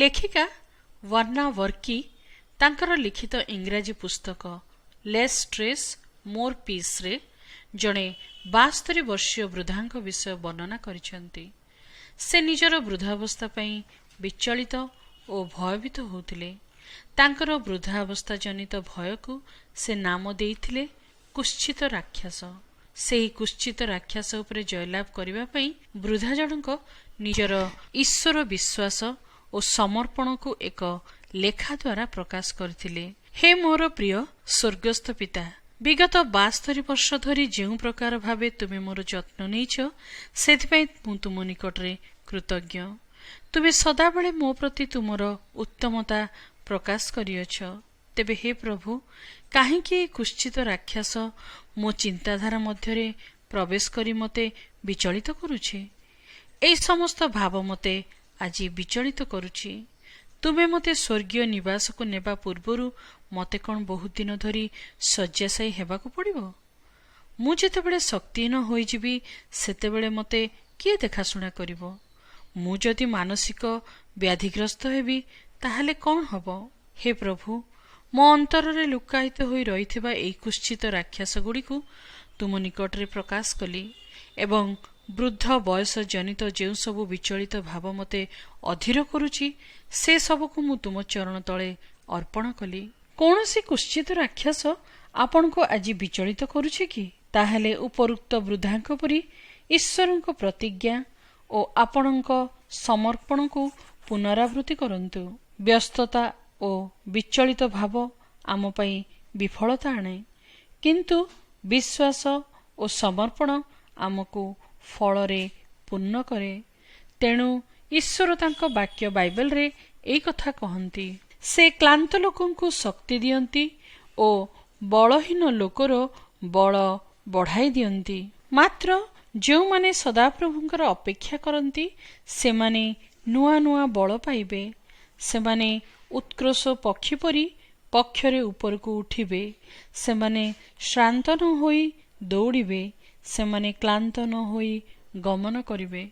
ଲେଖିକା ୱାର୍ନା ବର୍କି ତାଙ୍କର ଲିଖିତ ଇଂରାଜୀ ପୁସ୍ତକ ଲେସ୍ ଷ୍ଟ୍ରେସ୍ ମୋର୍ ପିସ୍ରେ ଜଣେ 72 ବର୍ଷୀୟ ବୃଦ୍ଧାଙ୍କ ବିଷୟ ବର୍ଣ୍ଣନା କରିଛନ୍ତି। ସେ ନିଜର ବୃଦ୍ଧାବସ୍ଥା ପାଇଁ ବିଚଳିତ ଓ ଭୟଭୀତ ହେଉଥିଲେ। ତାଙ୍କର ବୃଦ୍ଧାବସ୍ଥା ଜନିତ ଭୟକୁ ସେ ନାମ ଦେଇଥିଲେ କୁତ୍ସିତ ରାକ୍ଷସ। ସେହି କୁତ୍ସିତ ରାକ୍ଷସ ଉପରେ ଜୟଲାଭ କରିବା ପାଇଁ ବୃଦ୍ଧା ଜଣଙ୍କ ନିଜର ଈଶ୍ୱର ବିଶ୍ୱାସ ଓ ସମର୍ପଣକୁ ଏକ ଲେଖା ଦ୍ୱାରା ପ୍ରକାଶ କରିଥିଲେ। ହେ ମୋର ପ୍ରିୟ ସ୍ୱର୍ଗସ୍ଥ ପିତା, ବିଗତ 72 ବର୍ଷ ଧରି ଯେଉଁ ପ୍ରକାର ଭାବେ ତୁମେ ମୋର ଯତ୍ନ ନେଇଛ, ସେଥିପାଇଁ ମୁଁ ତୁମ ନିକଟରେ କୃତଜ୍ଞ। ତୁମେ ସଦାବେଳେ ମୋ ପ୍ରତି ତୁମର ଉତ୍ତମତା ପ୍ରକାଶ କରିଅଛ। ତେବେ ହେ ପ୍ରଭୁ, କାହିଁକି ଏହି କୁତ୍ସିତ ରାକ୍ଷସ ମୋ ଚିନ୍ତାଧାରା ମଧ୍ୟରେ ପ୍ରବେଶ କରି ମୋତେ ବିଚଳିତ କରୁଛି? ଏହି ସମସ୍ତ ଭାବ ମୋତେ ଆଜି ବିଚଳିତ କରୁଛି। ତୁମେ ମୋତେ ସ୍ୱର୍ଗୀୟ ନିବାସକୁ ନେବା ପୂର୍ବରୁ ମୋତେ କ'ଣ ବହୁତ ଦିନ ଧରି ଶଯ୍ୟାଶାୟୀ ହେବାକୁ ପଡ଼ିବ? ମୁଁ ଯେତେବେଳେ ଶକ୍ତିହୀନ ହୋଇଯିବି, ସେତେବେଳେ ମୋତେ କିଏ ଦେଖାଶୁଣା କରିବ? ମୁଁ ଯଦି ମାନସିକ ବ୍ୟାଧିଗ୍ରସ୍ତ ହେବି, ତାହେଲେ କ'ଣ ହେବ? ହେ ପ୍ରଭୁ, ମୋ ଅନ୍ତରରେ ଲୁକାୟିତ ହୋଇ ରହିଥିବା ଏହି କୁତ୍ସିତ ରାକ୍ଷସଗୁଡ଼ିକୁ ତୁମ ନିକଟରେ ପ୍ରକାଶ କଲି ଏବଂ ବୃଦ୍ଧ ବୟସ ଜନିତ ଯେଉଁ ସବୁ ବିଚଳିତ ଭାବ ମୋତେ ଅଧୀର କରୁଛି, ସେ ସବୁକୁ ମୁଁ ତୁମ ଚରଣ ତଳେ ଅର୍ପଣ କଲି। କୌଣସି କୁତ୍ସିତ ରାକ୍ଷସ ଆପଣଙ୍କୁ ଆଜି ବିଚଳିତ କରୁଛି କି? ତାହେଲେ ଉପରୋକ୍ତ ବୃଦ୍ଧାଙ୍କ ପରି ଈଶ୍ୱରଙ୍କ ପ୍ରତିଜ୍ଞା ଓ ଆପଣଙ୍କ ସମର୍ପଣକୁ ପୁନରାବୃତ୍ତି କରନ୍ତୁ। ବ୍ୟସ୍ତତା ଓ ବିଚଳିତ ଭାବ ଆମ ପାଇଁ ବିଫଳତା ଆଣେ, କିନ୍ତୁ ବିଶ୍ୱାସ ଓ ସମର୍ପଣ ଆମକୁ ଫଳରେ ପୂର୍ଣ୍ଣ କରେ। ତେଣୁ ଈଶ୍ୱର ତାଙ୍କ ବାକ୍ୟ ବାଇବେଲରେ ଏହି କଥା କହନ୍ତି, ସେ କ୍ଳାନ୍ତ ଲୋକଙ୍କୁ ଶକ୍ତି ଦିଅନ୍ତି ଓ ବଳହୀନ ଲୋକର ବଳ ବଢ଼ାଇ ଦିଅନ୍ତି। ମାତ୍ର ଯେଉଁମାନେ ସଦାପ୍ରଭୁଙ୍କର ଅପେକ୍ଷା କରନ୍ତି, ସେମାନେ ନୂଆ ନୂଆ ବଳ ପାଇବେ। ସେମାନେ ଉତ୍କର୍ଷ ପକ୍ଷୀ ପରି ପକ୍ଷରେ ଉପରକୁ ଉଠିବେ। ସେମାନେ ଶ୍ରାନ୍ତ ନ ହୋଇ ଦୌଡ଼ିବେ। ସେମାନେ କ୍ଳାନ୍ତ ନ ହୋଇ ଗମନ କରିବେ।